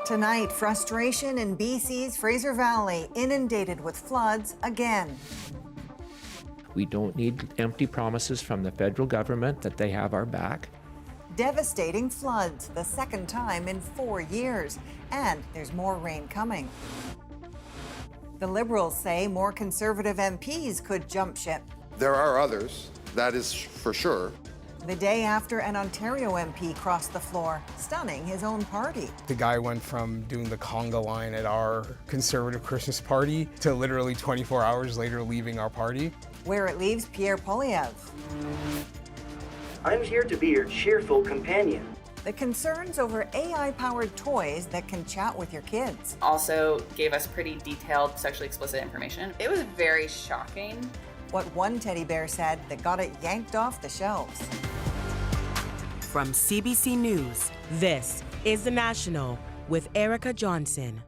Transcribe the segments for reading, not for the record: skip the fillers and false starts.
Tonight, frustration in BC's Fraser Valley, inundated with floods again. We don't need empty promises from the federal government that they have our back. Devastating floods, the second time in 4 years. And there's more rain coming. The Liberals say more Conservative MPs could jump ship. There are others, that is for sure. The day after an Ontario MP crossed the floor, stunning his own party. The guy went from doing the conga line at our Conservative Christmas party to literally 24 hours later leaving our party. Where it leaves Pierre Poilievre. I'm here to be your cheerful companion. The concerns over AI-powered toys that can chat with your kids. Also gave us pretty detailed sexually explicit information. It was very shocking. What one teddy bear said that got it yanked off the shelves. From CBC News, this is The National with Erica Johnson.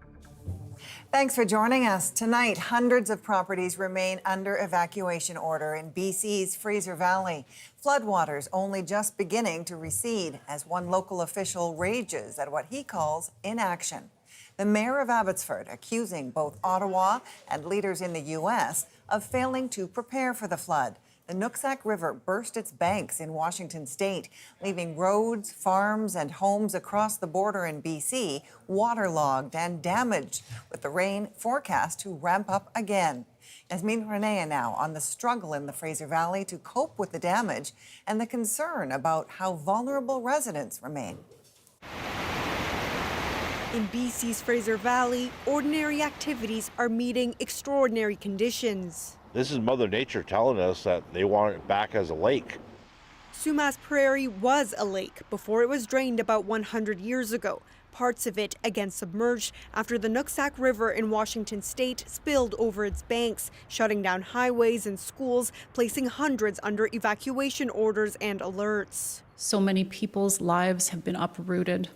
Thanks for joining us. Tonight, hundreds of properties remain under evacuation order in BC's Fraser Valley. Floodwaters only just beginning to recede as one local official rages at what he calls inaction. The mayor of Abbotsford accusing both Ottawa and leaders in the U.S. of failing to prepare for the flood. The Nooksack River burst its banks in Washington state, leaving roads, farms, and homes across the border in BC waterlogged and damaged, with the rain forecast to ramp up again. Yasmin Renea now on the struggle in the Fraser Valley to cope with the damage and the concern about how vulnerable residents remain. In BC's Fraser Valley, ordinary activities are meeting extraordinary conditions. This is Mother Nature telling us that they want it back as a lake. Sumas Prairie was a lake before it was drained about 100 years ago. Parts of it again submerged after the Nooksack River in Washington state spilled over its banks, shutting down highways and schools, placing hundreds under evacuation orders and alerts. So many people's lives have been uprooted,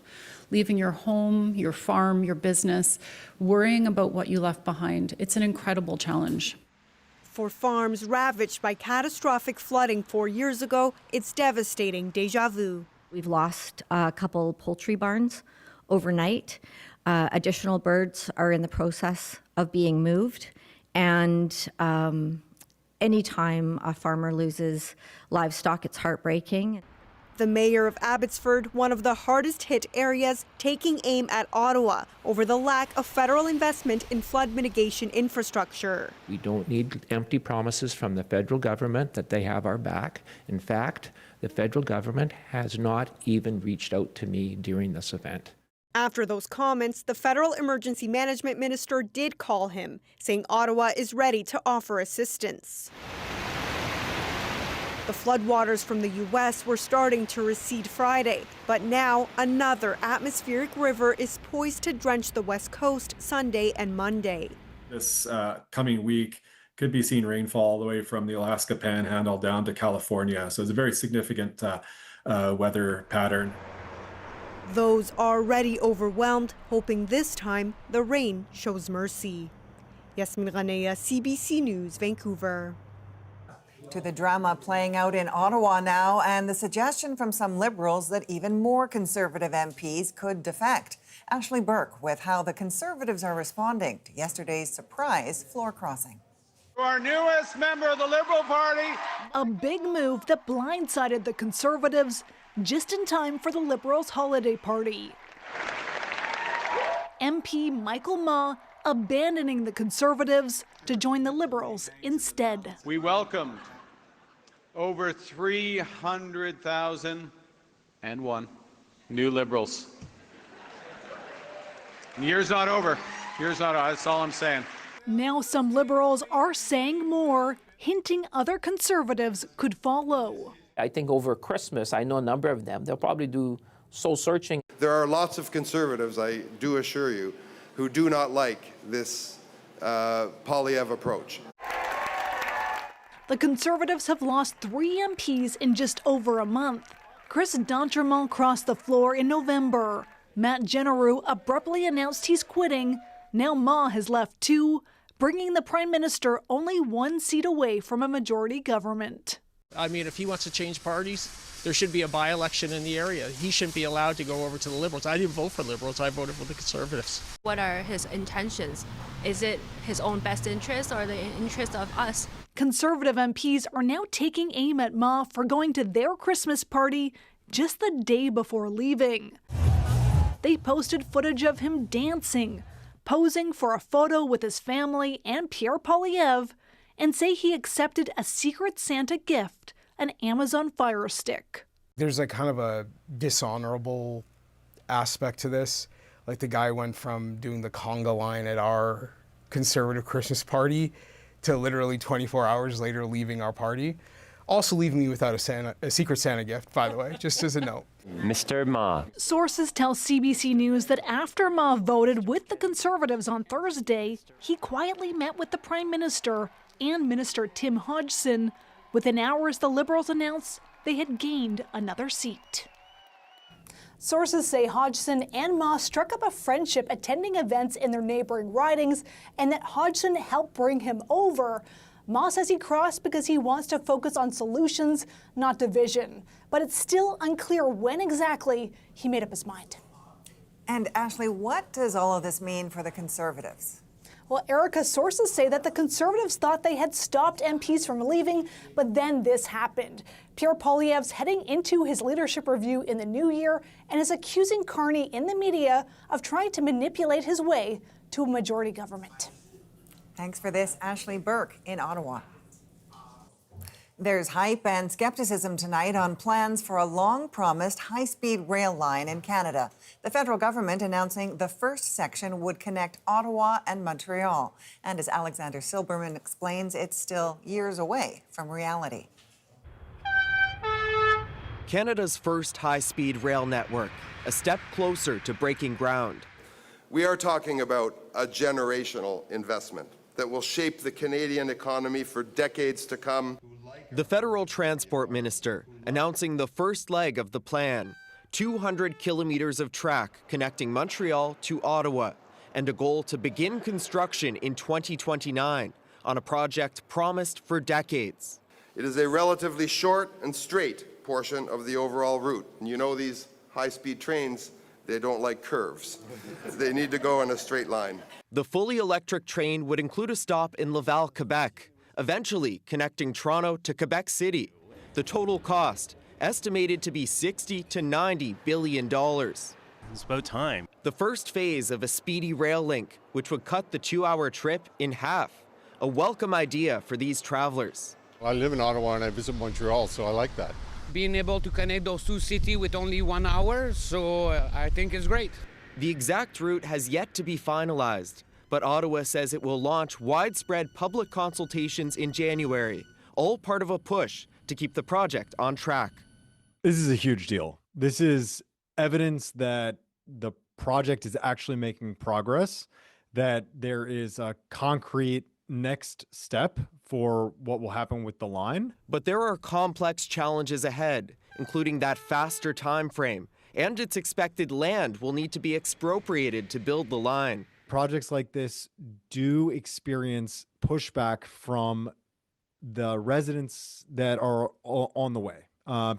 leaving your home, your farm, your business, worrying about what you left behind. It's an incredible challenge. For farms ravaged by catastrophic flooding 4 years ago, it's devastating déjà vu. We've lost a couple poultry barns overnight. Additional birds are in the process of being moved. And anytime a farmer loses livestock, it's heartbreaking. The mayor of Abbotsford, one of the hardest hit areas, taking aim at Ottawa over the lack of federal investment in flood mitigation infrastructure. We don't need empty promises from the federal government that they have our back. In fact, the federal government has not even reached out to me during this event. After those comments, the federal emergency management minister did call him, saying Ottawa is ready to offer assistance. The floodwaters from the U.S. were starting to recede Friday, but now another atmospheric river is poised to drench the West Coast Sunday and Monday. This coming week could be seeing rainfall all the way from the Alaska Panhandle down to California. So it's a very significant weather pattern. Those already overwhelmed, hoping this time the rain shows mercy. Yasmin Renea, CBC News, Vancouver. To the drama playing out in Ottawa now, and the suggestion from some Liberals that even more Conservative MPs could defect. Ashley Burke with how the Conservatives are responding to yesterday's surprise floor crossing. Our newest member of the Liberal Party. A big move that blindsided the Conservatives just in time for the Liberals' holiday party. MP Michael Ma abandoning the Conservatives to join the Liberals instead. We welcomed over 300,001 new Liberals. The year's not over. That's all I'm saying. Now some Liberals are saying more, hinting other Conservatives could follow. I think over Christmas, I know a number of them, they'll probably do soul searching. There are lots of Conservatives, I do assure you, who do not like this Poilievre approach. The Conservatives have lost 3 MPs in just over a month. Chris d'Entremont crossed the floor in November. Matt Genereux abruptly announced he's quitting. Now Ma has left 2, bringing the Prime Minister only 1 seat away from a majority government. I mean, if he wants to change parties, there should be a by-election in the area. He shouldn't be allowed to go over to the Liberals. I didn't vote for Liberals, I voted for the Conservatives. What are his intentions? Is it his own best interest or the interest of us? Conservative MPs are now taking aim at Ma for going to their Christmas party just the day before leaving. They posted footage of him dancing, posing for a photo with his family and Pierre Poilievre, and say he accepted a Secret Santa gift, an Amazon Fire Stick. There's like kind of a dishonorable aspect to this. Like the guy went from doing the conga line at our conservative Christmas party to literally 24 hours later leaving our party. Also leaving me without a Secret Santa gift, by the way, just as a note. Mr. Ma. Sources tell CBC News that after Ma voted with the Conservatives on Thursday, he quietly met with the Prime Minister and Minister Tim Hodgson. Within hours, the Liberals announced they had gained another seat. Sources say Hodgson and Ma struck up a friendship attending events in their neighboring ridings and that Hodgson helped bring him over. Ma says he crossed because he wants to focus on solutions, not division. But it's still unclear when exactly he made up his mind. And Ashley, what does all of this mean for the Conservatives? Well, Erica, sources say that the Conservatives thought they had stopped MPs from leaving, but then this happened. Pierre Poilievre's heading into his leadership review in the new year and is accusing Carney in the media of trying to manipulate his way to a majority government. Thanks for this, Ashley Burke in Ottawa. There's hype and skepticism tonight on plans for a long-promised high-speed rail line in Canada. The federal government announcing the first section would connect Ottawa and Montreal. And as Alexander Silberman explains, it's still years away from reality. Canada's first high-speed rail network, a step closer to breaking ground. We are talking about a generational investment that will shape the Canadian economy for decades to come. The federal transport minister announcing the first leg of the plan, 200 kilometers of track connecting Montreal to Ottawa, and a goal to begin construction in 2029 on a project promised for decades. It is a relatively short and straight portion of the overall route. And you know these high-speed trains, they don't like curves. They need to go in a straight line. The fully electric train would include a stop in Laval, Quebec, eventually connecting Toronto to Quebec City. The total cost estimated to be $60 to $90 billion. It's about time. The first phase of a speedy rail link, which would cut the 2-hour trip in half. A welcome idea for these travelers. I live in Ottawa and I visit Montreal, so I like that. Being able to connect those two cities with only 1 hour, so I think it's great. The exact route has yet to be finalized, but Ottawa says it will launch widespread public consultations in January, all part of a push to keep the project on track. This is a huge deal. This is evidence that the project is actually making progress, that there is a concrete next step for what will happen with the line. But there are complex challenges ahead, including that faster time frame, and it's expected land will need to be expropriated to build the line. Projects like this do experience pushback from the residents that are on the way.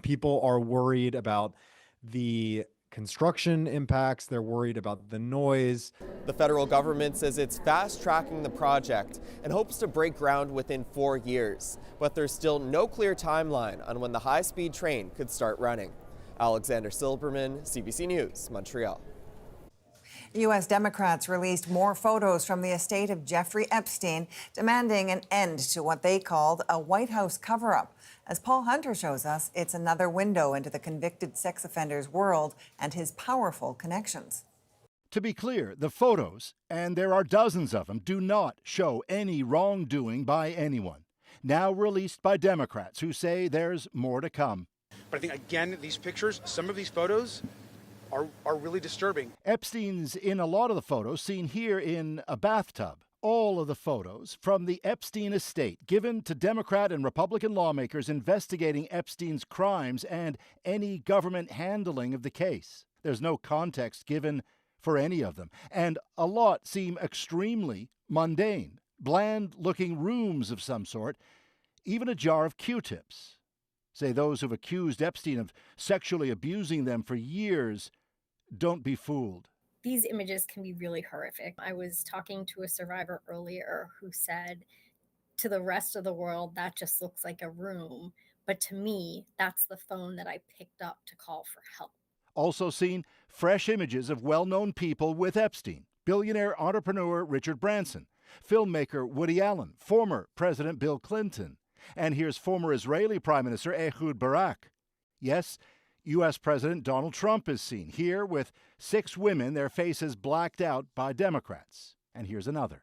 People are worried about the construction impacts. They're worried about the noise. The federal government says it's fast-tracking the project and hopes to break ground within 4 years. But there's still no clear timeline on when the high-speed train could start running. Alexander Silberman, CBC News, Montreal. U.S. Democrats released more photos from the estate of Jeffrey Epstein, demanding an end to what they called a White House cover-up. As Paul Hunter shows us, it's another window into the convicted sex offender's world and his powerful connections. To be clear, the photos, and there are dozens of them, do not show any wrongdoing by anyone. Now released by Democrats who say there's more to come. But I think, again, these pictures, some of these photos are really disturbing. Epstein's in a lot of the photos seen here in a bathtub. All of the photos from the Epstein estate given to Democrat and Republican lawmakers investigating Epstein's crimes and any government handling of the case. There's no context given for any of them, and a lot seem extremely mundane. Bland-looking rooms of some sort, even a jar of Q-tips. say those who've accused Epstein of sexually abusing them for years, don't be fooled. These images can be really horrific. I was talking to a survivor earlier who said, to the rest of the world, that just looks like a room. But to me, that's the phone that I picked up to call for help. Also seen fresh images of well-known people with Epstein. Billionaire entrepreneur Richard Branson, filmmaker Woody Allen, former President Bill Clinton. And here's former Israeli Prime Minister Ehud Barak. Yes, U.S. President Donald Trump is seen here with 6 women, their faces blacked out by Democrats. And here's another.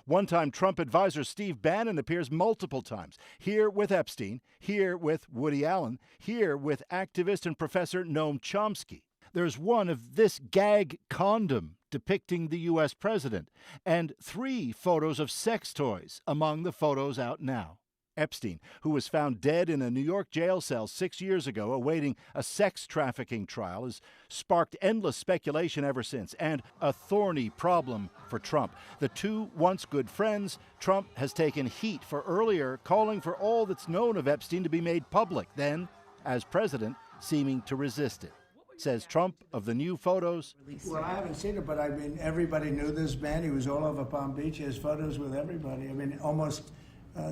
One-time Trump advisor Steve Bannon appears multiple times, here with Epstein, here with Woody Allen, here with activist and professor Noam Chomsky. There's one of this gag condom depicting the U.S. president, and 3 photos of sex toys among the photos out now. Epstein, who was found dead in a New York jail cell 6 years ago awaiting a sex trafficking trial, has sparked endless speculation ever since, and a thorny problem for Trump. The two once good friends, Trump has taken heat for earlier calling for all that's known of Epstein to be made public, then, as president, seeming to resist it. Says Trump of the new photos. Well, I haven't seen it, but I mean, everybody knew this man. He was all over Palm Beach. He has photos with everybody. I mean, almost...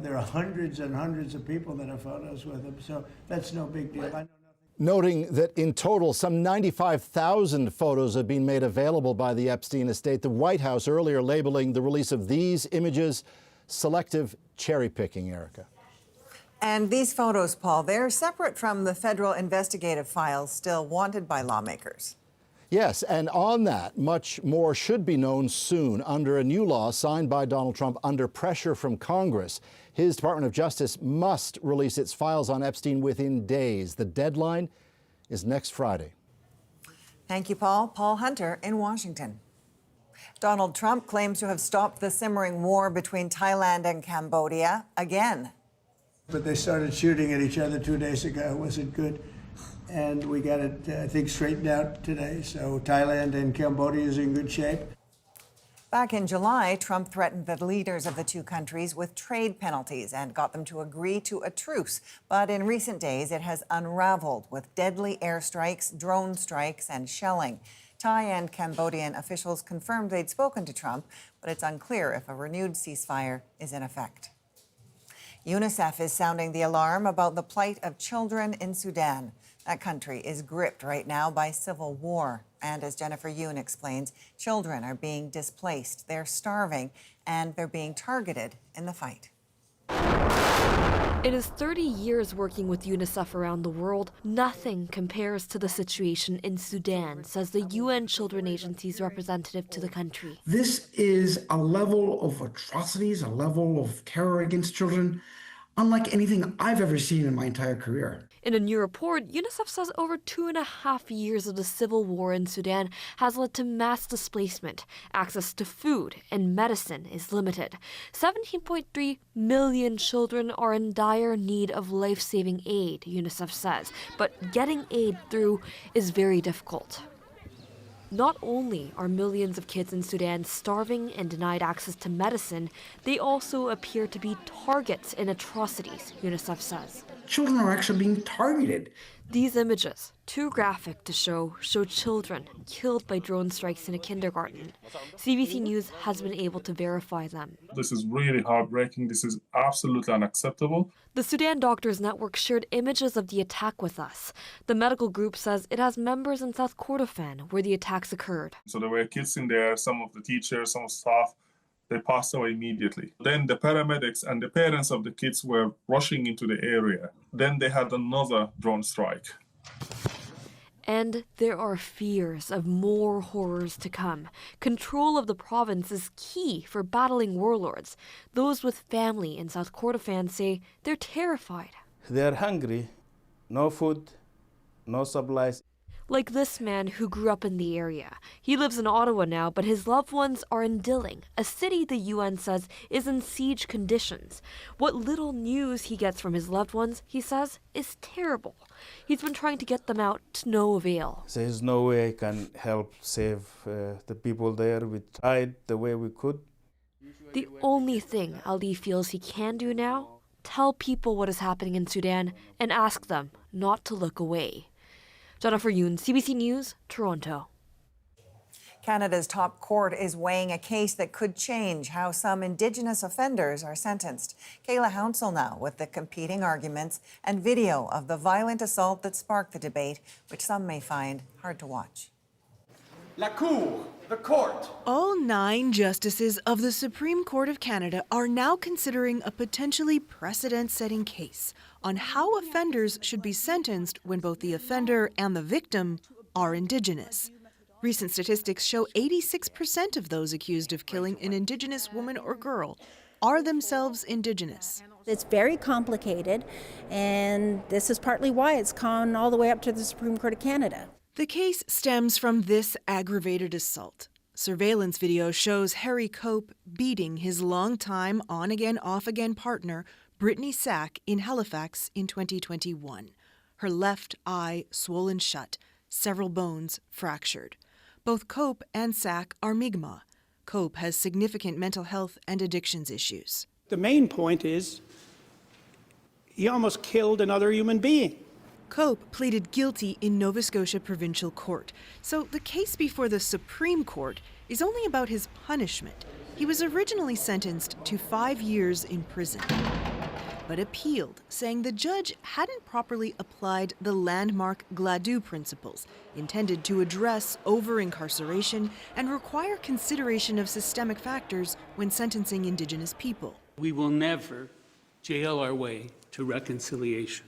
there are hundreds and hundreds of people that have photos with him, so that's no big deal. I know Noting that in total, some 95,000 photos have been made available by the Epstein estate. The White House earlier labeling the release of these images selective cherry picking, Erica. And these photos, Paul, they're separate from the federal investigative files still wanted by lawmakers. Yes, and on that, much more should be known soon under a new law signed by Donald Trump under pressure from Congress. His Department of Justice must release its files on Epstein within days. The deadline is next Friday. Thank you, Paul. Paul Hunter in Washington. Donald Trump claims to have stopped the simmering war between Thailand and Cambodia again. But they started shooting at each other 2 days ago. It wasn't good. And we got it, I think, straightened out today. So Thailand and Cambodia is in good shape. Back in July, Trump threatened the leaders of the two countries with trade penalties and got them to agree to a truce. But in recent days, it has unraveled with deadly airstrikes, drone strikes, and shelling. Thai and Cambodian officials confirmed they'd spoken to Trump, but it's unclear if a renewed ceasefire is in effect. UNICEF is sounding the alarm about the plight of children in Sudan. That country is gripped right now by civil war. And as Jennifer Yoon explains, children are being displaced, they're starving, and they're being targeted in the fight. In his 30 years working with UNICEF around the world, nothing compares to the situation in Sudan, says the UN Children Agency's representative to the country. This is a level of atrocities, a level of terror against children, unlike anything I've ever seen in my entire career. In a new report, UNICEF says over 2.5 years of the civil war in Sudan has led to mass displacement. Access to food and medicine is limited. 17.3 million children are in dire need of life-saving aid, UNICEF says, but getting aid through is very difficult. Not only are millions of kids in Sudan starving and denied access to medicine, they also appear to be targets in atrocities, UNICEF says. Children are actually being targeted. These images, too graphic to show children killed by drone strikes in a kindergarten. CBC News has been able to verify them. This is really heartbreaking. This is absolutely unacceptable. The Sudan Doctors Network shared images of the attack with us. The medical group says it has members in South Kordofan where the attacks occurred. So there were kids in there, some of the teachers, some staff. They passed away immediately. Then the paramedics and the parents of the kids were rushing into the area. Then they had another drone strike. And there are fears of more horrors to come. Control of the province is key for battling warlords. Those with family in South Kordofan say they're terrified. They're hungry, no food, no supplies. Like this man who grew up in the area. He lives in Ottawa now, but his loved ones are in Dilling, a city the UN says is in siege conditions. What little news he gets from his loved ones, he says, is terrible. He's been trying to get them out to no avail. There's no way I can help save the people there. We tried the way we could. The only thing Ali feels he can do now, tell people what is happening in Sudan and ask them not to look away. Jennifer Yoon, CBC News, Toronto. Canada's top court is weighing a case that could change how some Indigenous offenders are sentenced. Kayla Hounsell now with the competing arguments and video of the violent assault that sparked the debate, which some may find hard to watch. La Cour, the court. All 9 justices of the Supreme Court of Canada are now considering a potentially precedent-setting case on how offenders should be sentenced when both the offender and the victim are Indigenous. Recent statistics show 86% of those accused of killing an Indigenous woman or girl are themselves Indigenous. It's very complicated, and this is partly why it's gone all the way up to the Supreme Court of Canada. The case stems from this aggravated assault. Surveillance video shows Harry Cope beating his longtime on-again, off-again partner, Brittany Sack, in Halifax in 2021. Her left eye swollen shut, several bones fractured. Both Cope and Sack are Mi'kmaq. Cope has significant mental health and addictions issues. The main point is he almost killed another human being. Cope pleaded guilty in Nova Scotia Provincial Court, so the case before the Supreme Court is only about his punishment. He was originally sentenced to 5 years in prison, but appealed, saying the judge hadn't properly applied the landmark Gladue principles, intended to address over-incarceration and require consideration of systemic factors when sentencing Indigenous people. We will never jail our way to reconciliation.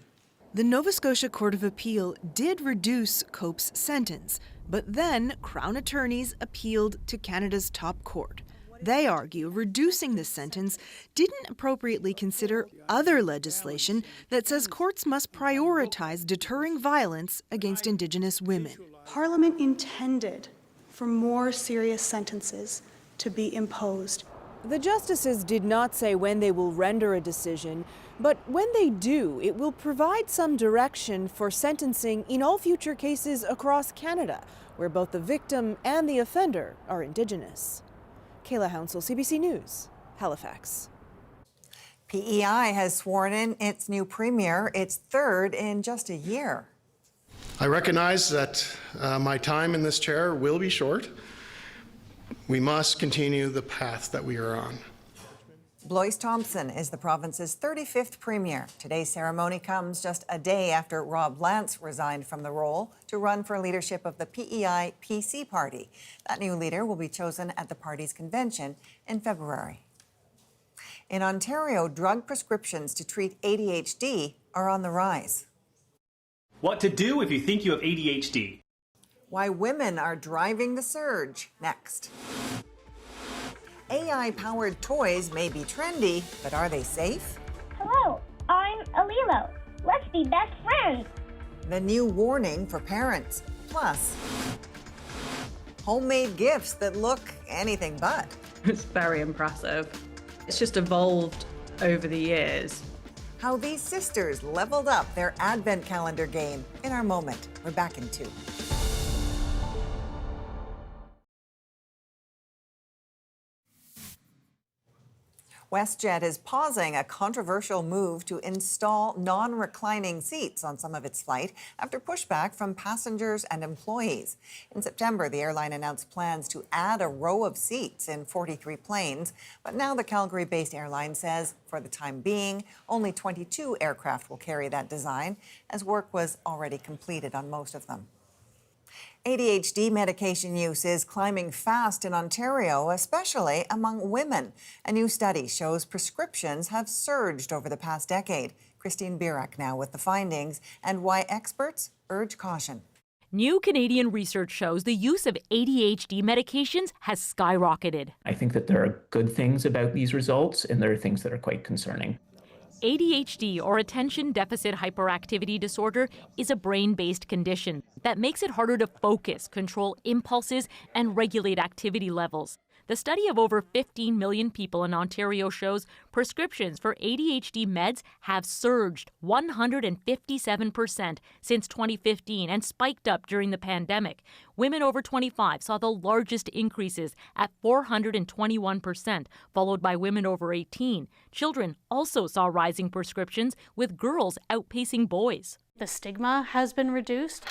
The Nova Scotia Court of Appeal did reduce Cope's sentence, but then Crown attorneys appealed to Canada's top court. They argue reducing the sentence didn't appropriately consider other legislation that says courts must prioritize deterring violence against Indigenous women. Parliament intended for more serious sentences to be imposed. The justices did not say when they will render a decision, but when they do, it will provide some direction for sentencing in all future cases across Canada, where both the victim and the offender are Indigenous. Kayla Hounsell, CBC News, Halifax. P.E.I. has sworn in its new premier, its third in just a year. I recognize that my time in this chair will be short. We must continue the path that we are on. Bloyce Thompson is the province's 35th premier. Today's ceremony comes just a day after Rob Lance resigned from the role to run for leadership of the P.E.I. PC party. That new leader will be chosen at the party's convention in February. In Ontario, drug prescriptions to treat ADHD are on the rise. What to do if you think you have ADHD. Why women are driving the surge, next. AI-powered toys may be trendy, but are they safe? Hello, I'm Alilo. Let's be best friends. The new warning for parents. Plus, homemade gifts that look anything but. It's very impressive. It's just evolved over the years. How these sisters leveled up their advent calendar game in our moment. We're back in 2. WestJet is pausing a controversial move to install non-reclining seats on some of its flight after pushback from passengers and employees. In September, the airline announced plans to add a row of seats in 43 planes, but now the Calgary-based airline says, for the time being, only 22 aircraft will carry that design, as work was already completed on most of them. ADHD medication use is climbing fast in Ontario, especially among women. A new study shows prescriptions have surged over the past decade. Christine Birak now with the findings and why experts urge caution. New Canadian research shows the use of ADHD medications has skyrocketed. I think that there are good things about these results, and there are things that are quite concerning. ADHD, or attention deficit hyperactivity disorder, is a brain-based condition that makes it harder to focus, control impulses, and regulate activity levels. The study of over 15 million people in Ontario shows prescriptions for ADHD meds have surged 157% since 2015 and spiked up during the pandemic. Women over 25 saw the largest increases at 421%, followed by women over 18. Children also saw rising prescriptions, with girls outpacing boys. The stigma has been reduced.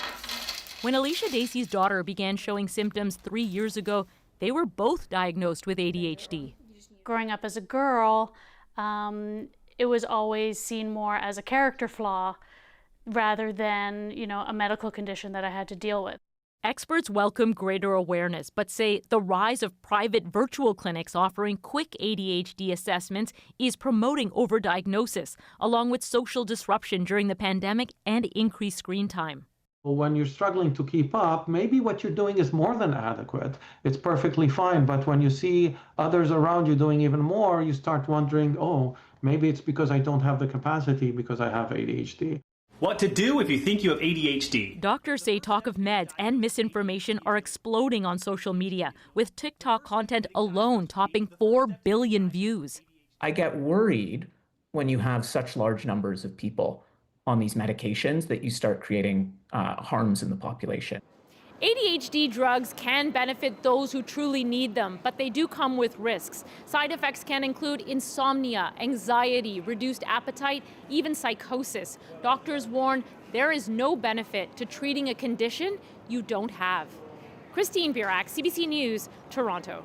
When Alicia Dacey's daughter began showing symptoms 3 years ago, they were both diagnosed with ADHD. Growing up as a girl, it was always seen more as a character flaw rather than, a medical condition that I had to deal with. Experts welcome greater awareness, but say the rise of private virtual clinics offering quick ADHD assessments is promoting overdiagnosis, along with social disruption during the pandemic and increased screen time. When you're struggling to keep up, maybe what you're doing is more than adequate. It's perfectly fine. But when you see others around you doing even more, you start wondering, oh, maybe it's because I don't have the capacity because I have ADHD. What to do if you think you have ADHD. Doctors say talk of meds and misinformation are exploding on social media, with TikTok content alone topping 4 billion views. I get worried when you have such large numbers of people on these medications that you start creating harms in the population. ADHD drugs can benefit those who truly need them, but they do come with risks. Side effects can include insomnia, anxiety, reduced appetite, even psychosis. Doctors warn there is no benefit to treating a condition you don't have. Christine Birak, CBC News, Toronto.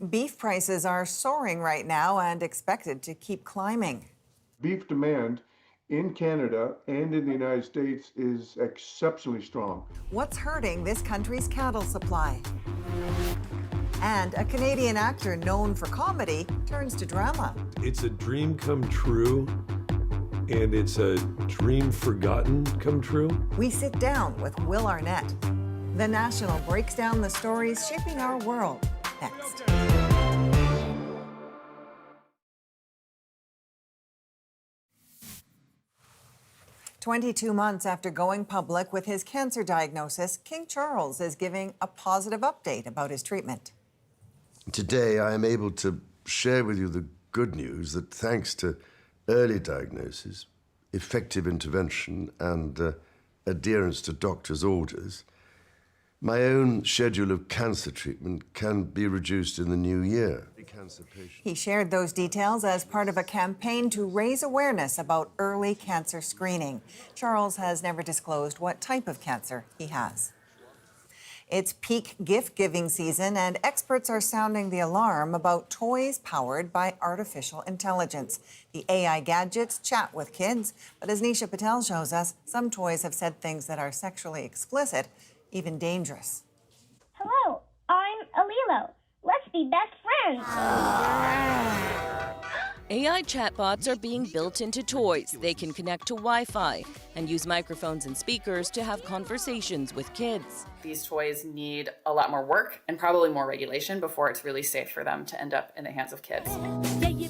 Beef prices are soaring right now and expected to keep climbing. Beef demand in Canada and in the United States is exceptionally strong. What's hurting this country's cattle supply? And a Canadian actor known for comedy turns to drama. It's a dream come true, and it's a dream forgotten come true. We sit down with Will Arnett. The National breaks down the stories shaping our world. Next. 22 months after going public with his cancer diagnosis, King Charles is giving a positive update about his treatment. Today, I am able to share with you the good news that thanks to early diagnosis, effective intervention, and adherence to doctors' orders, my own schedule of cancer treatment can be reduced in the new year. He shared those details as part of a campaign to raise awareness about early cancer screening. Charles has never disclosed what type of cancer he has. It's peak gift-giving season, and experts are sounding the alarm about toys powered by artificial intelligence. The AI gadgets chat with kids, but as Nisha Patel shows us, some toys have said things that are sexually explicit, even dangerous. Hello, I'm Alilo. Let's be best friends. AI chatbots are being built into toys. They can connect to Wi-Fi and use microphones and speakers to have conversations with kids. These toys need a lot more work and probably more regulation before it's really safe for them to end up in the hands of kids.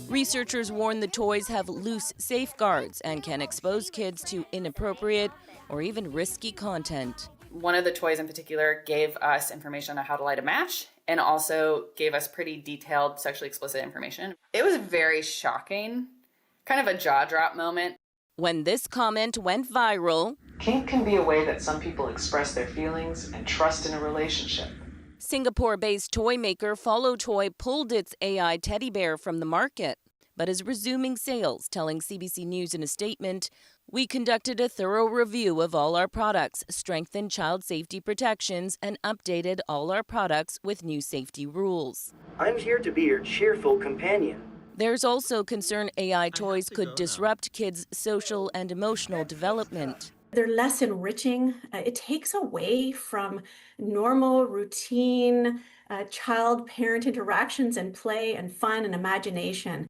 Researchers warn the toys have loose safeguards and can expose kids to inappropriate or even risky content. One of the toys in particular gave us information on how to light a match and also gave us pretty detailed sexually explicit information. It was very shocking, kind of a jaw drop moment. When this comment went viral, kink can be a way that some people express their feelings and trust in a relationship. Singapore-based toy maker Follow Toy pulled its AI teddy bear from the market, but is resuming sales, telling CBC News in a statement, "We conducted a thorough review of all our products, strengthened child safety protections, and updated all our products with new safety rules." I'm here to be your cheerful companion. There's also concern AI toys could disrupt kids' social and emotional development. They're less enriching. It takes away from normal, routine child-parent interactions and play and fun and imagination.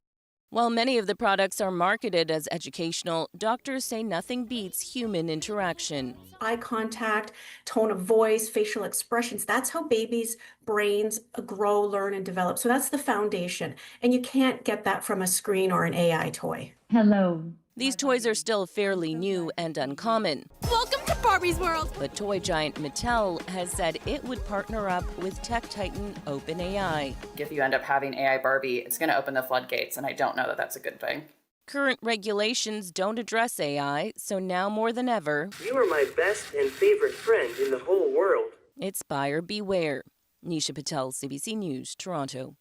While many of the products are marketed as educational, doctors say nothing beats human interaction. Eye contact, tone of voice, facial expressions, that's how babies' brains grow, learn, and develop. So that's the foundation. And you can't get that from a screen or an AI toy. Hello. These toys are still fairly new and uncommon. Welcome to Barbie's world. But toy giant Mattel has said it would partner up with tech titan OpenAI. If you end up having AI Barbie, it's going to open the floodgates, and I don't know that that's a good thing. Current regulations don't address AI, so now more than ever, you are my best and favorite friend in the whole world. It's buyer beware. Nisha Patel, CBC News, Toronto.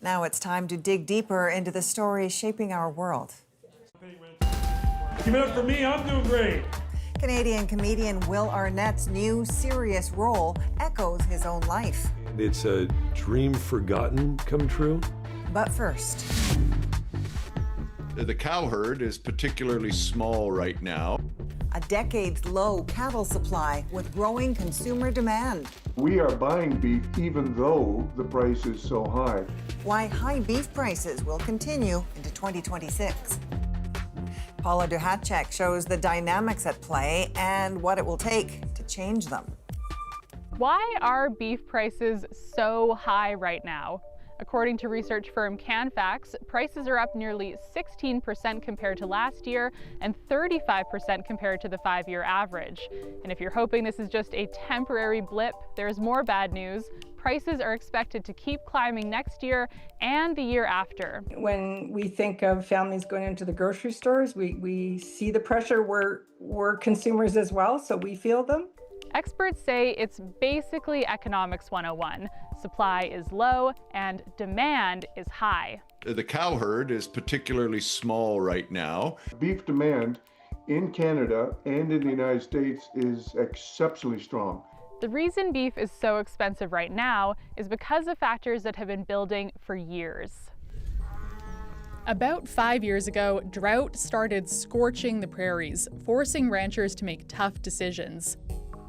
Now it's time to dig deeper into the stories shaping our world. Give it up for me, I'm doing great. Canadian comedian Will Arnett's new serious role echoes his own life. And it's a dream forgotten come true. But first, the cow herd is particularly small right now. a decades-low cattle supply with growing consumer demand. We are buying beef even though the price is so high. Why high beef prices will continue into 2026. Paula Duhatschek shows the dynamics at play and what it will take to change them. Why are beef prices so high right now? According to research firm Canfax, prices are up nearly 16% compared to last year and 35% compared to the 5-year average. And if you're hoping this is just a temporary blip, there's more bad news. Prices are expected to keep climbing next year and the year after. When we think of families going into the grocery stores, we see the pressure. We're consumers as well, so we feel them. Experts say it's basically economics 101. Supply is low and demand is high. The cow herd is particularly small right now. Beef demand in Canada and in the United States is exceptionally strong. The reason beef is so expensive right now is because of factors that have been building for years. About 5 years ago, drought started scorching the prairies, forcing ranchers to make tough decisions.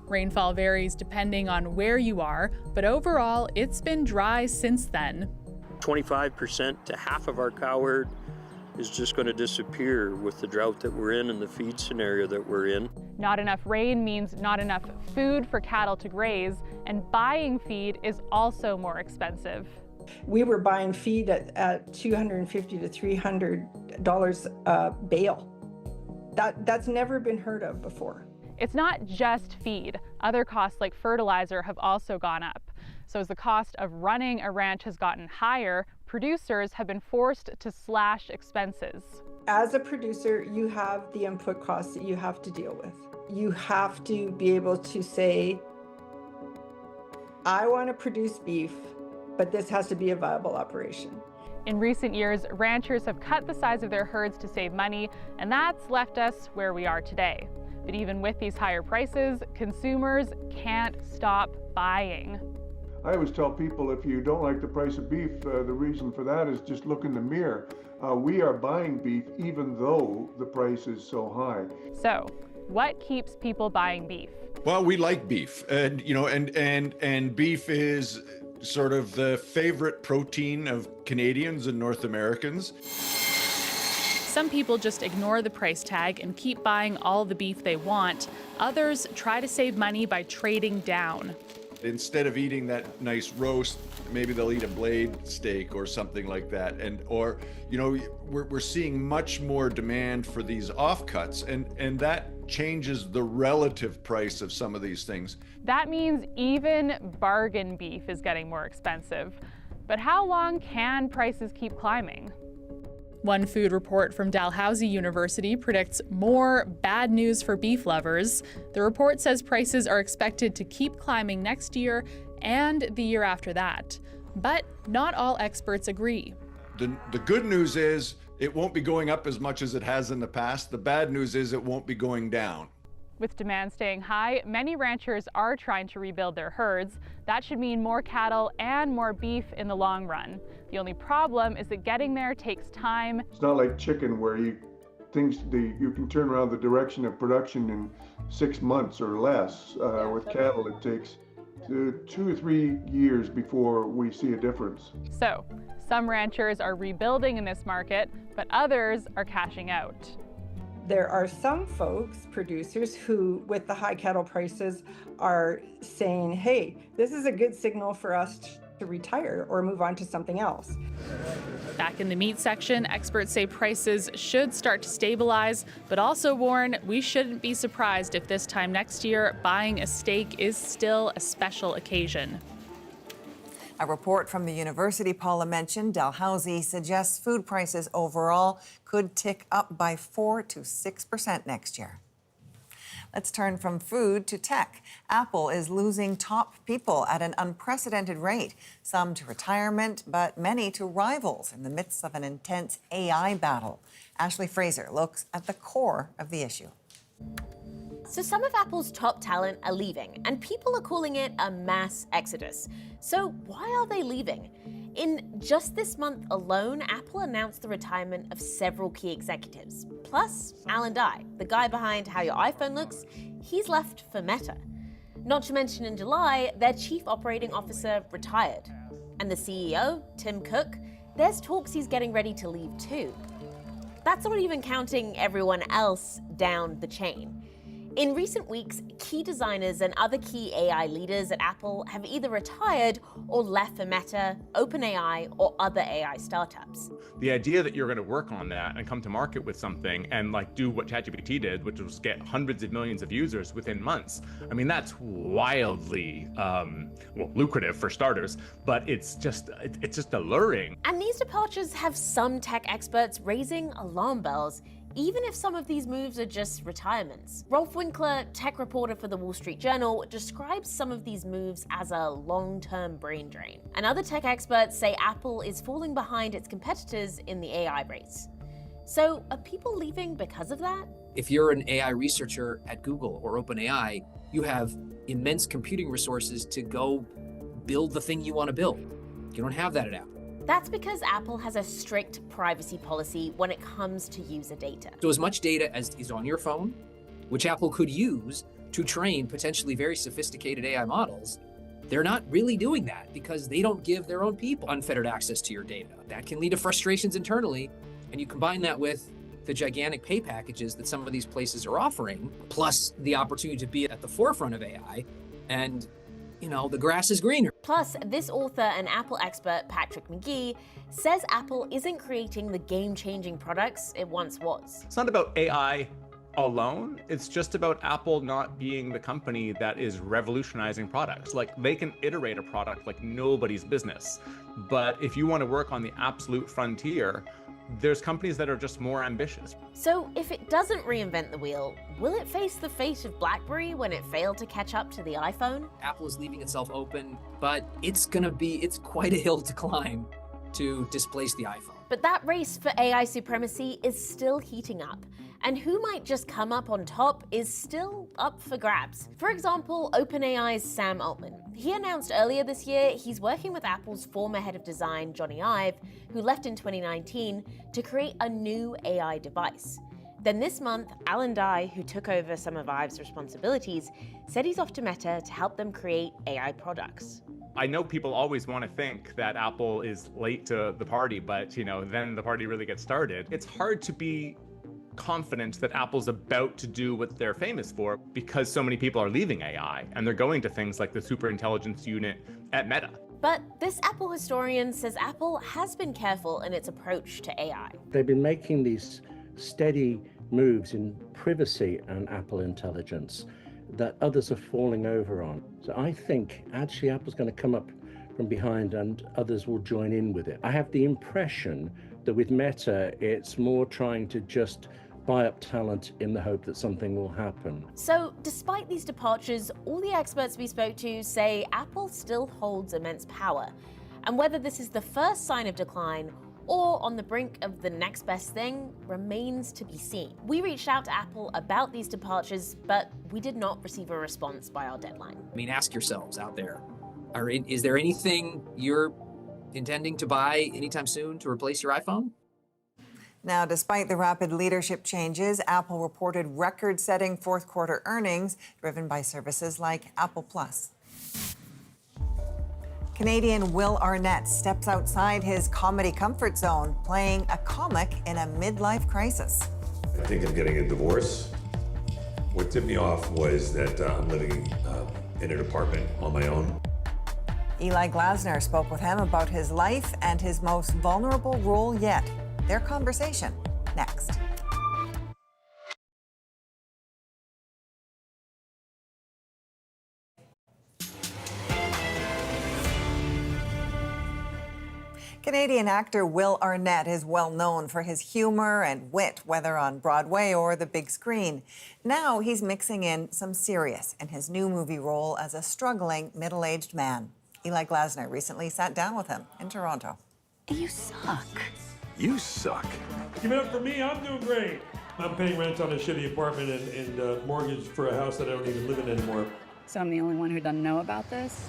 Rainfall varies depending on where you are, but overall, it's been dry since then. 25% to half of our cow herd is just going to disappear with the drought that we're in and the feed scenario that we're in. Not enough rain means not enough food for cattle to graze, and buying feed is also more expensive. We were buying feed at $250 to $300 a bale. That's never been heard of before. It's not just feed. Other costs like fertilizer have also gone up. So as the cost of running a ranch has gotten higher, producers have been forced to slash expenses. As a producer, you have the input costs that you have to deal with. You have to be able to say, I want to produce beef, but this has to be a viable operation. In recent years, ranchers have cut the size of their herds to save money, and that's left us where we are today. But even with these higher prices, consumers can't stop buying. I always tell people, if you don't like the price of beef, the reason for that is just look in the mirror. We are buying beef even though the price is so high. So, what keeps people buying beef? Well, we like beef, and and beef is sort of the favorite protein of Canadians and North Americans. Some people just ignore the price tag and keep buying all the beef they want. Others try to save money by trading down. Instead of eating that nice roast, maybe they'll eat a blade steak or something like that. Or we're seeing much more demand for these offcuts, and that changes the relative price of some of these things. That means even bargain beef is getting more expensive. But how long can prices keep climbing? One food report from Dalhousie University predicts more bad news for beef lovers. The report says prices are expected to keep climbing next year and the year after that. But not all experts agree. The good news is it won't be going up as much as it has in the past. The bad news is it won't be going down. With demand staying high, many ranchers are trying to rebuild their herds. That should mean more cattle and more beef in the long run. The only problem is that getting there takes time. It's not like chicken where you can turn around the direction of production in 6 months or less. With cattle, it takes 2 or 3 years before we see a difference. So, some ranchers are rebuilding in this market, but others are cashing out. There are some folks, producers, who, with the high cattle prices, are saying, hey, this is a good signal for us to retire or move on to something else. Back in the meat section, experts say prices should start to stabilize, but also warn we shouldn't be surprised if this time next year buying a steak is still a special occasion. A report from the university Paula mentioned, Dalhousie, suggests food prices overall could tick up by 4 to 6% next year. Let's turn from food to tech. Apple is losing top people at an unprecedented rate, some to retirement, but many to rivals in the midst of an intense AI battle. Ashley Fraser looks at the core of the issue. So some of Apple's top talent are leaving, and people are calling it a mass exodus. So why are they leaving? In just this month alone, Apple announced the retirement of several key executives. Plus, Alan Dye, the guy behind how your iPhone looks, he's left for Meta. Not to mention in July, their chief operating officer retired. And the CEO, Tim Cook, there's talks he's getting ready to leave too. That's not even counting everyone else down the chain. In recent weeks, key designers and other key AI leaders at Apple have either retired or left for Meta, OpenAI, or other AI startups. The idea that you're going to work on that and come to market with something and like do what ChatGPT did, which was get hundreds of millions of users within months. I mean, that's wildly lucrative for starters, but it's just alluring. And these departures have some tech experts raising alarm bells, even if some of these moves are just retirements. Rolf Winkler, tech reporter for the Wall Street Journal, describes some of these moves as a long-term brain drain. And other tech experts say Apple is falling behind its competitors in the AI race. So are people leaving because of that? If you're an AI researcher at Google or OpenAI, you have immense computing resources to go build the thing you want to build. You don't have that at Apple. That's because Apple has a strict privacy policy when it comes to user data. So as much data as is on your phone, which Apple could use to train potentially very sophisticated AI models, they're not really doing that because they don't give their own people unfettered access to your data. That can lead to frustrations internally, and you combine that with the gigantic pay packages that some of these places are offering, plus the opportunity to be at the forefront of AI, and the grass is greener. Plus, this author and Apple expert, Patrick McGee, says Apple isn't creating the game-changing products it once was. It's not about AI alone. It's just about Apple not being the company that is revolutionizing products. Like, they can iterate a product like nobody's business. But if you want to work on the absolute frontier, there's companies that are just more ambitious. So if it doesn't reinvent the wheel, will it face the fate of BlackBerry when it failed to catch up to the iPhone? Apple is leaving itself open, but it's quite a hill to climb to displace the iPhone. But that race for AI supremacy is still heating up, and who might just come up on top is still up for grabs. For example, OpenAI's Sam Altman. He announced earlier this year he's working with Apple's former head of design, Johnny Ive, who left in 2019, to create a new AI device. Then this month, Alan Dye, who took over some of Ive's responsibilities, said he's off to Meta to help them create AI products. I know people always want to think that Apple is late to the party, but then the party really gets started. It's hard to be confident that Apple's about to do what they're famous for because so many people are leaving AI and they're going to things like the superintelligence unit at Meta. But this Apple historian says Apple has been careful in its approach to AI. They've been making these steady moves in privacy and Apple intelligence that others are falling over on. So I think actually Apple's going to come up from behind and others will join in with it. I have the impression that with Meta, it's more trying to just buy up talent in the hope that something will happen. So despite these departures, all the experts we spoke to say Apple still holds immense power. And whether this is the first sign of decline or on the brink of the next best thing remains to be seen. We reached out to Apple about these departures, but we did not receive a response by our deadline. I mean, ask yourselves out there, is there anything you're intending to buy anytime soon to replace your iPhone? Now, despite the rapid leadership changes, Apple reported record-setting fourth quarter earnings driven by services like Apple Plus. Canadian Will Arnett steps outside his comedy comfort zone, playing a comic in a midlife crisis. I think I'm getting a divorce. What tipped me off was that I'm living in an apartment on my own. Eli Glasner spoke with him about his life and his most vulnerable role yet. Their conversation next. Canadian actor Will Arnett is well known for his humor and wit, whether on Broadway or the big screen. Now he's mixing in some serious in his new movie role as a struggling middle-aged man. Eli Glasner recently sat down with him in Toronto. You suck. You suck. Give it up for me, I'm doing great. I'm paying rent on a shitty apartment and mortgage for a house that I don't even live in anymore. So I'm the only one who doesn't know about this?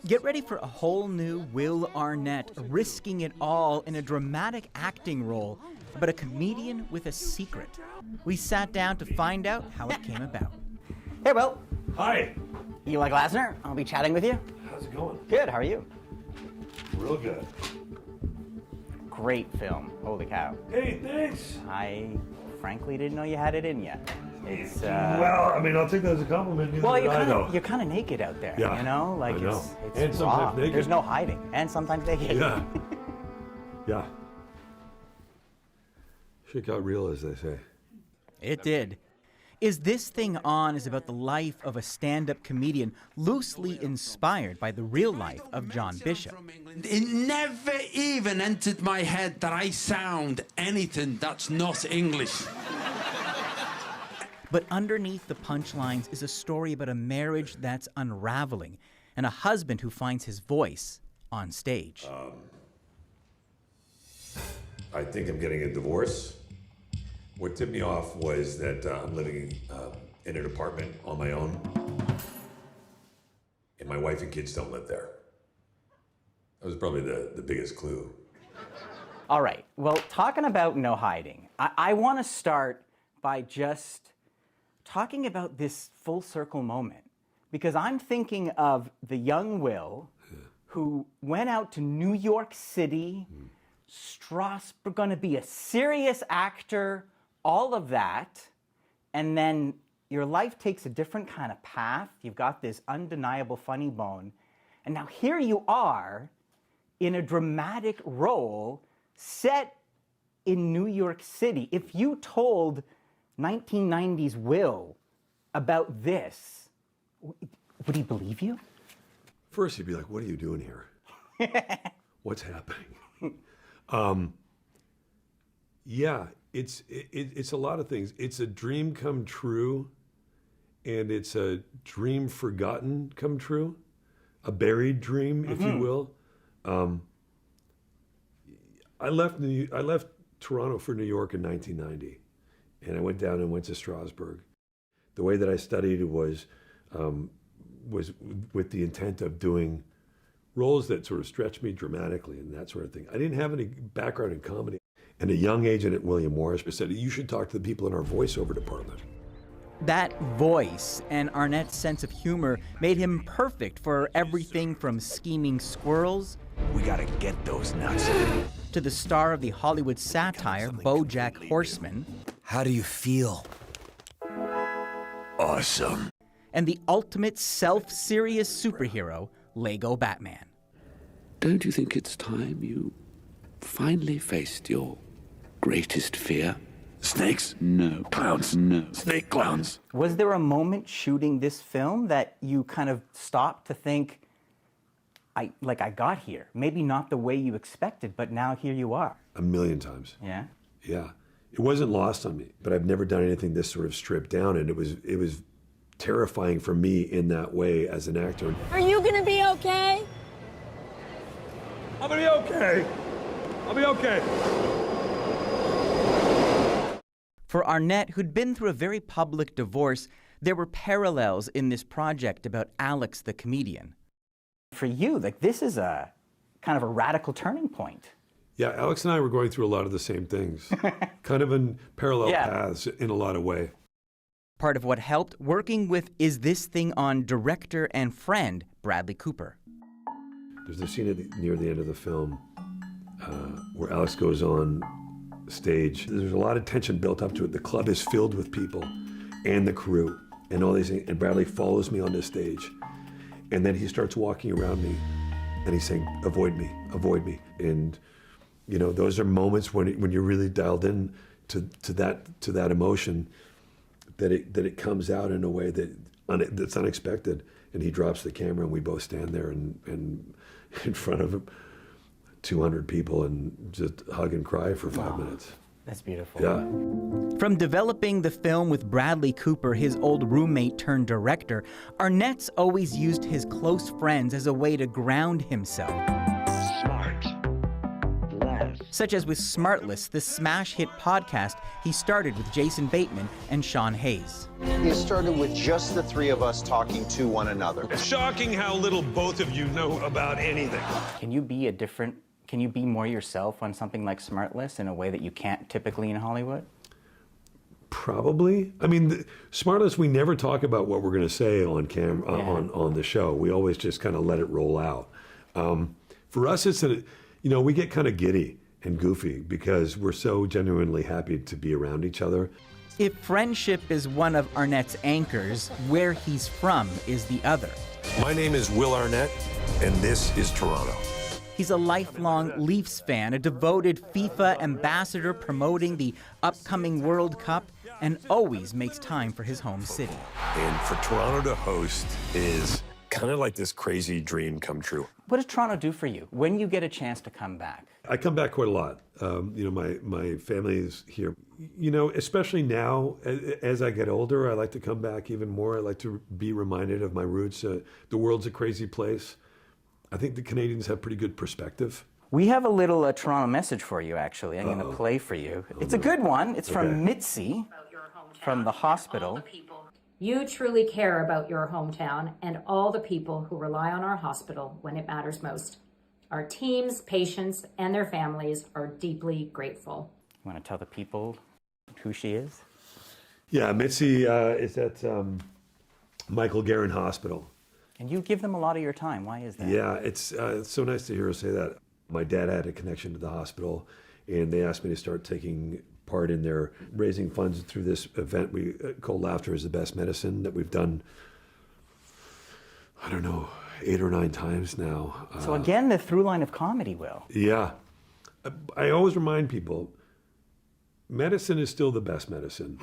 Get ready for a whole new Will Arnett, risking it all in a dramatic acting role, but a comedian with a secret. We sat down to find out how it came about. Hey, Will. Hi. Eli Glasner. I'll be chatting with you. How's it going? Good. How are you? Real good. Great film. Holy cow. Hey, thanks. I frankly didn't know you had it in you. It's well, I mean, I'll take that as a compliment. Well, you're kind of naked out there, Yeah, you know? Like I know. it's And raw. sometimes naked. There's no hiding, and sometimes naked. Yeah. Yeah. Shit got real, as they say. It did. Is This Thing On is about the life of a stand-up comedian loosely inspired by the real life of John Bishop. It never even entered my head that I sound anything that's not English. But underneath the punchlines is a story about a marriage that's unraveling and a husband who finds his voice on stage. I think I'm getting a divorce. What tipped me off was that I'm living in an apartment on my own, and my wife and kids don't live there. That was probably the biggest clue. All right. Well, talking about no hiding, I want to start by just talking about this full circle moment, because I'm thinking of the young Will who went out to New York City, Strasbourg, going to be a serious actor, all of that, and then your life takes a different kind of path. You've got this undeniable funny bone, and now here you are in a dramatic role set in New York City. If you told 1990s Will about this, would he believe you? First, he'd be like, what are you doing here? What's happening? Yeah, it's a lot of things. It's a dream come true, and it's a dream forgotten come true, a buried dream, if you will. I left Toronto for New York in 1990, and I went down and went to Strasbourg. The way that I studied was with the intent of doing roles that sort of stretched me dramatically and that sort of thing. I didn't have any background in comedy. And a young agent at William Morris said, you should talk to the people in our voiceover department. That voice and Arnett's sense of humor made him perfect for everything from scheming squirrels, we gotta get those nuts, to the star of the Hollywood satire, BoJack Horseman. How do you feel? Awesome. And the ultimate self-serious superhero, Lego Batman. Don't you think it's time you finally faced your greatest fear? Snakes? No. Clowns? No. Snake clowns. Was there a moment shooting this film that you kind of stopped to think, I got here? Maybe not the way you expected, but now here you are. A million times. Yeah? Yeah. It wasn't lost on me, but I've never done anything this sort of stripped down, and it was terrifying for me in that way as an actor. Are you gonna be okay? I'm gonna be okay. I'll be okay. For Arnett, who'd been through a very public divorce, there were parallels in this project about Alex the comedian. For you, this is a kind of a radical turning point. Yeah, Alex and I were going through a lot of the same things, kind of in parallel paths in a lot of ways. Part of what helped working with Is This Thing On director and friend Bradley Cooper. There's a scene near the end of the film where Alex goes on stage. There's a lot of tension built up to it. The club is filled with people and the crew and all these things. And Bradley follows me on the stage. And then he starts walking around me and he's saying, avoid me, avoid me. And, you know, those are moments when you're really dialed in to that emotion, that it comes out in a way that's unexpected. And he drops the camera and we both stand there and in front of him. 200 people and just hug and cry for 5 minutes. That's beautiful. Yeah. From developing the film with Bradley Cooper, his old roommate turned director, Arnett's always used his close friends as a way to ground himself. Such as with Smartless, the smash hit podcast he started with Jason Bateman and Sean Hayes. It started with just the three of us talking to one another. It's shocking how little both of you know about anything. Can you be more yourself on something like Smartless in a way that you can't typically in Hollywood? Probably. I mean, Smartless, we never talk about what we're going to say on camera, on the show. We always just kind of let it roll out. For us, we get kind of giddy and goofy because we're so genuinely happy to be around each other. If friendship is one of Arnett's anchors, where he's from is the other. My name is Will Arnett, and this is Toronto. He's a lifelong Leafs fan, a devoted FIFA ambassador promoting the upcoming World Cup, and always makes time for his home city. And for Toronto to host is kind of like this crazy dream come true. What does Toronto do for you when you get a chance to come back? I come back quite a lot. My family is here. Especially now, as I get older, I like to come back even more. I like to be reminded of my roots. The world's a crazy place. I think the Canadians have pretty good perspective. We have a little Toronto message for you, actually. I'm going to play for you. It's a good one. It's from Mitzi from the hospital. You truly care about your hometown and all the people who rely on our hospital when it matters most. Our teams, patients, and their families are deeply grateful. You want to tell the people who she is? Yeah, Mitzi is at Michael Guerin Hospital. And you give them a lot of your time. Why is that? Yeah, it's so nice to hear her say that. My dad had a connection to the hospital, and they asked me to start taking part in their raising funds through this event we call Laughter is the Best Medicine that we've done, 8 or 9 times now. So again, the through line of comedy, Will. Yeah. I always remind people, medicine is still the best medicine.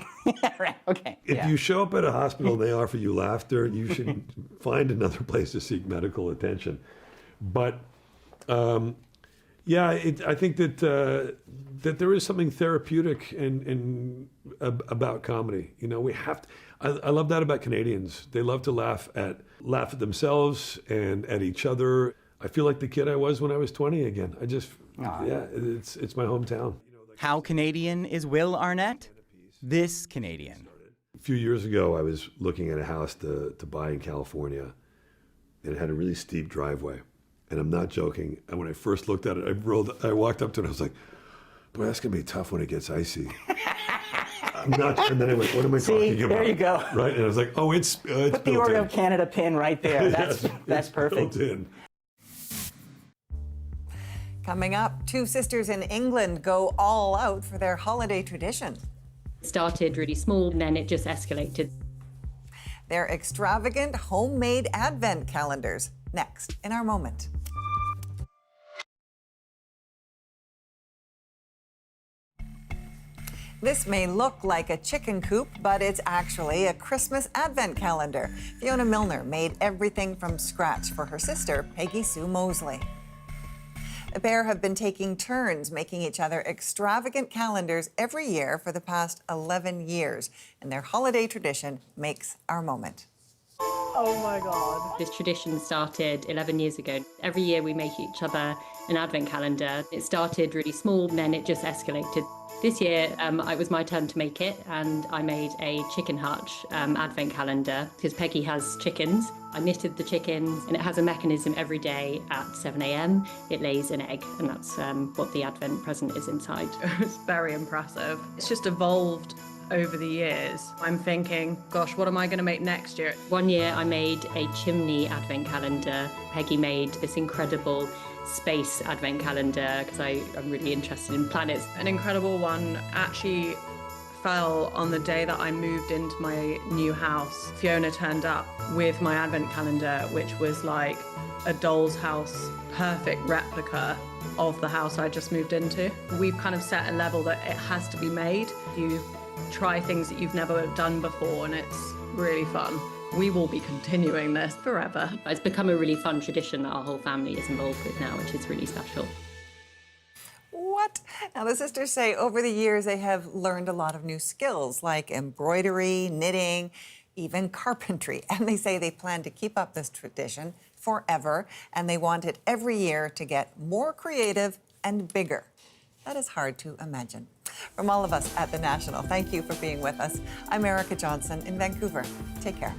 Right, okay. If you show up at a hospital and they offer you laughter, you should find another place to seek medical attention. But I think that there is something therapeutic about comedy. We have to. I love that about Canadians. They love to laugh at themselves and at each other. I feel like the kid I was when I was 20 again. It's my hometown. How Canadian is Will Arnett? This Canadian. A few years ago, I was looking at a house to buy in California, and it had a really steep driveway. And I'm not joking. And when I first looked at it, I walked up to it, and I was like, boy, that's going to be tough when it gets icy. I'm not, and then I went, what am I talking about? There you go. Right? And I was like, oh, it's Put the Order of Canada pin right there. That's perfect. Built in. Coming up, 2 sisters in England go all out for their holiday tradition. It started really small, and then it just escalated. Their extravagant homemade advent calendars. Next in our moment. This may look like a chicken coop, but it's actually a Christmas advent calendar. Fiona Milner made everything from scratch for her sister, Peggy Sue Mosley. The pair have been taking turns making each other extravagant calendars every year for the past 11 years, and their holiday tradition makes our moment. Oh my God. This tradition started 11 years ago. Every year we make each other an advent calendar. It started really small, and then it just escalated. This year, it was my turn to make it, and I made a chicken hutch advent calendar because Peggy has chickens. I knitted the chickens, and it has a mechanism every day at 7 a.m. It lays an egg, and that's what the advent present is inside. It's very impressive. It's just evolved over the years. I'm thinking, gosh, what am I going to make next year? One year I made a chimney advent calendar. Peggy made this incredible space advent calendar because I'm really interested in planets. An incredible one actually fell on the day that I moved into my new house. Fiona turned up with my advent calendar, which was like a doll's house, perfect replica of the house I just moved into. We've kind of set a level that it has to be made. You try things that you've never done before, and it's really fun. We will be continuing this forever. It's become a really fun tradition that our whole family is involved with now, which is really special. What? Now, the sisters say over the years they have learned a lot of new skills like embroidery, knitting, even carpentry. And they say they plan to keep up this tradition forever, and they want it every year to get more creative and bigger. That is hard to imagine. From all of us at The National, thank you for being with us. I'm Erica Johnson in Vancouver. Take care.